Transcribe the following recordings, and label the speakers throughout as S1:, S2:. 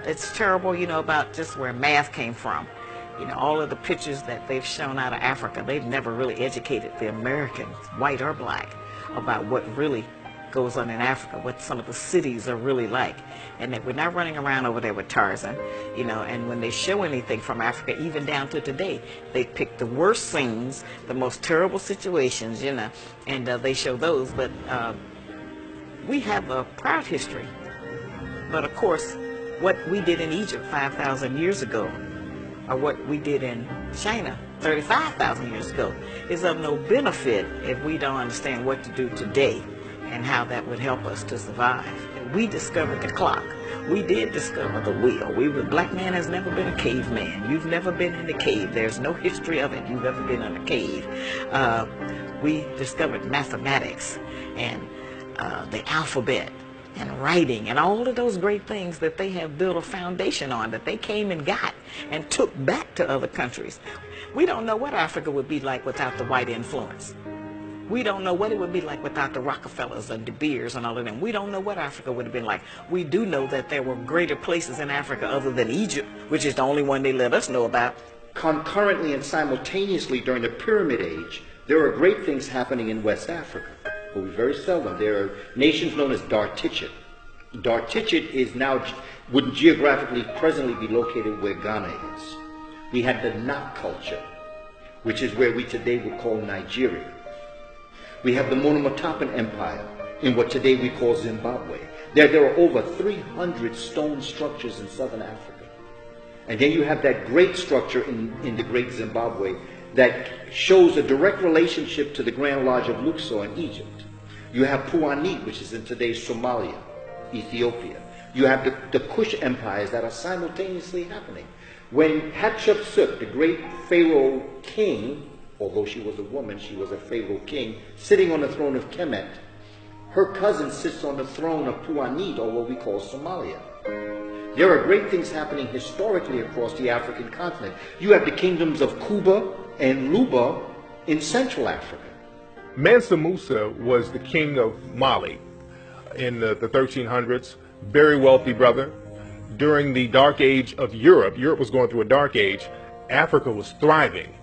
S1: It's terrible, you know, about just where math came from. You know, all of the pictures that they've shown out of Africa, they've never really educated the Americans, white or black, about what really goes on in Africa, what some of the cities are really like. And that we're not running around over there with Tarzan, you know, and when they show anything from Africa, even down to today, they pick the worst scenes, the most terrible situations, you know, and they show those. But we have a proud history. But of course, what we did in Egypt 5,000 years ago, or what we did in China 35,000 years ago, is of no benefit if we don't understand what to do today and how that would help us to survive. We discovered the clock. We did discover the wheel. Black man has never been a caveman. You've never been in a cave. There's no history of it. You've ever been in a cave. We discovered mathematics and the alphabet and writing and all of those great things that they have built a foundation on, that they came and got and took back to other countries. We don't know what Africa would be like without the white influence. We don't know what it would be like without the Rockefellers and De Beers and all of them. We don't know what Africa would have been like. We do know that there were greater places in Africa other than Egypt, which is the only one they let us know about.
S2: Concurrently and simultaneously during the Pyramid Age, there are great things happening in West Africa. But we very seldom. There are nations known as Dartichet. Dartichet is now, would geographically presently be located where Ghana is. We had the Nak culture, which is where we today would call Nigeria. We have the Monomotapa Empire in what today we call Zimbabwe. There are over 300 stone structures in southern Africa. And then you have that great structure in the great Zimbabwe that shows a direct relationship to the Grand Lodge of Luxor in Egypt. You have Puanit, which is in today's Somalia, Ethiopia. You have the Kush empires that are simultaneously happening. When Hatshepsut, the great Pharaoh king, although she was a woman, she was a Pharaoh king, sitting on the throne of Kemet, her cousin sits on the throne of Puanit, or what we call Somalia. There are great things happening historically across the African continent. You have the kingdoms of Kuba and Luba in Central Africa.
S3: Mansa Musa was the king of Mali in the 1300s, very wealthy brother. During the dark age of Europe was going through a dark age, Africa was thriving.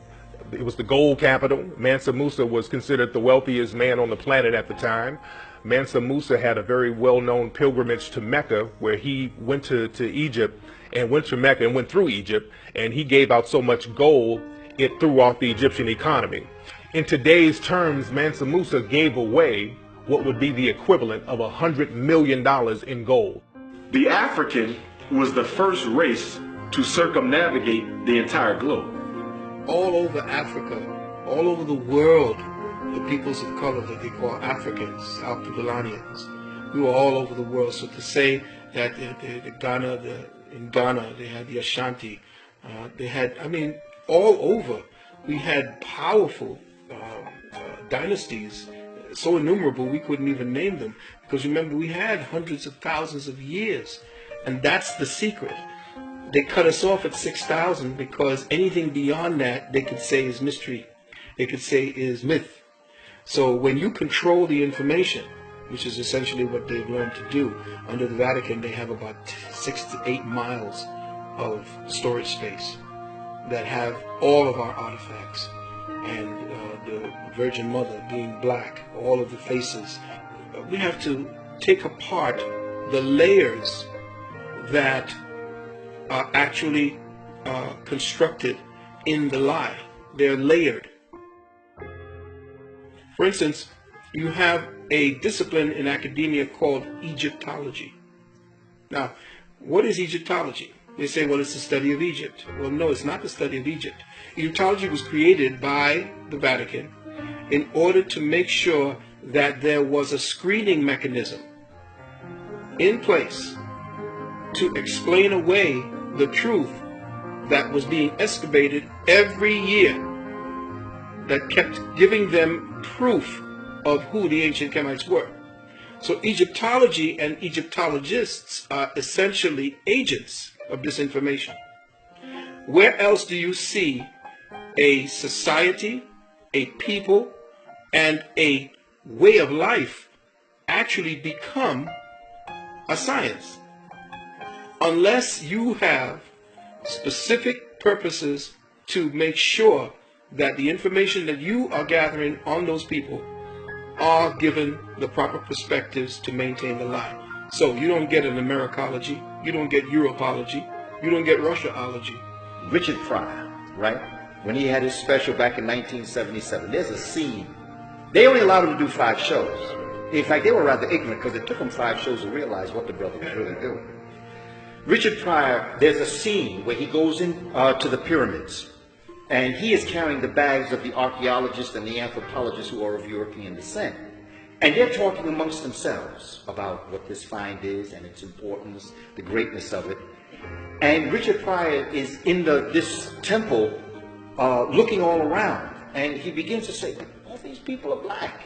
S3: It was the gold capital. Mansa Musa was considered the wealthiest man on the planet at the time. Mansa Musa had a very well-known pilgrimage to Mecca, where he went to Egypt and went to Mecca and went through Egypt, and he gave out so much gold it threw off the Egyptian economy. In today's terms, Mansa Musa gave away what would be the equivalent of $100 million in gold.
S4: The African was the first race to circumnavigate the entire globe.
S5: All over Africa, all over the world, the peoples of color that they call Africans, Alkebulanans, we were all over the world. So to say that in Ghana they had the Ashanti, they had, I mean, all over we had powerful dynasties, so innumerable we couldn't even name them, because remember, we had hundreds of thousands of years, and that's the secret. They cut us off at 6,000 because anything beyond that they could say is mystery, they could say is myth. So when you control the information, which is essentially what they've learned to do under the Vatican, they have about 6 to 8 miles of storage space that have all of our artifacts, and the Virgin Mother being black, all of the faces. We have to take apart the layers that are actually constructed in the lie. They're layered. For instance, you have a discipline in academia called Egyptology. Now, what is Egyptology? They say, well, it's the study of Egypt. Well, no, it's not the study of Egypt. Egyptology was created by the Vatican in order to make sure that there was a screening mechanism in place to explain away the truth that was being excavated every year, that kept giving them proof of who the ancient Kemites were. So Egyptology and Egyptologists are essentially agents of this information. Where else do you see a society, a people, and a way of life actually become a science? unless you have specific purposes to make sure that the information that you are gathering on those people are given the proper perspectives to maintain the lie. So you don't get an Americology, you don't get Europology, you don't get Russiaology.
S2: Richard Pryor, right? When he had his special back in 1977, there's a scene. They only allowed him to do 5 shows. In fact, they were rather ignorant because it took them 5 shows to realize what the brother was really doing. Richard Pryor, there's a scene where he goes in to the pyramids, and he is carrying the bags of the archaeologists and the anthropologists who are of European descent. And they're talking amongst themselves about what this find is and its importance, the greatness of it. And Richard Pryor is in this temple looking all around, and he begins to say, all these people are black.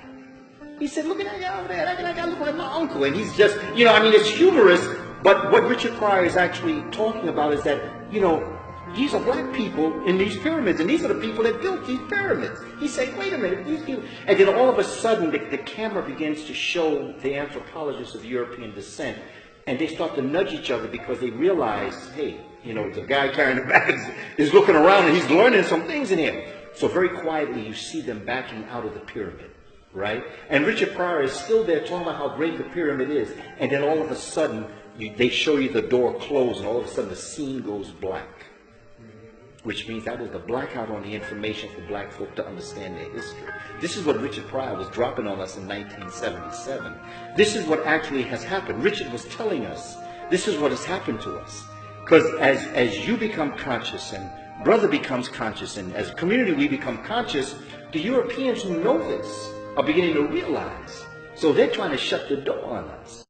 S2: He said, look at that guy over there, that guy look like my uncle. And he's just, you know, I mean, it's humorous, but what Richard Pryor is actually talking about is that, you know, these are black people in these pyramids, and these are the people that built these pyramids. He's saying, wait a minute, these people... And then all of a sudden, the camera begins to show the anthropologists of European descent, and they start to nudge each other because they realize, hey, you know, the guy carrying the bags is looking around and he's learning some things in here. So very quietly, you see them backing out of the pyramid, right? And Richard Pryor is still there talking about how great the pyramid is, and then all of a sudden, they show you the door close, and all of a sudden the scene goes black. Which means that was the blackout on the information for black folk to understand their history. This is what Richard Pryor was dropping on us in 1977. This is what actually has happened. Richard was telling us, this is what has happened to us. Because as you become conscious, and brother becomes conscious, and as a community we become conscious, the Europeans who know this are beginning to realize. So they're trying to shut the door on us.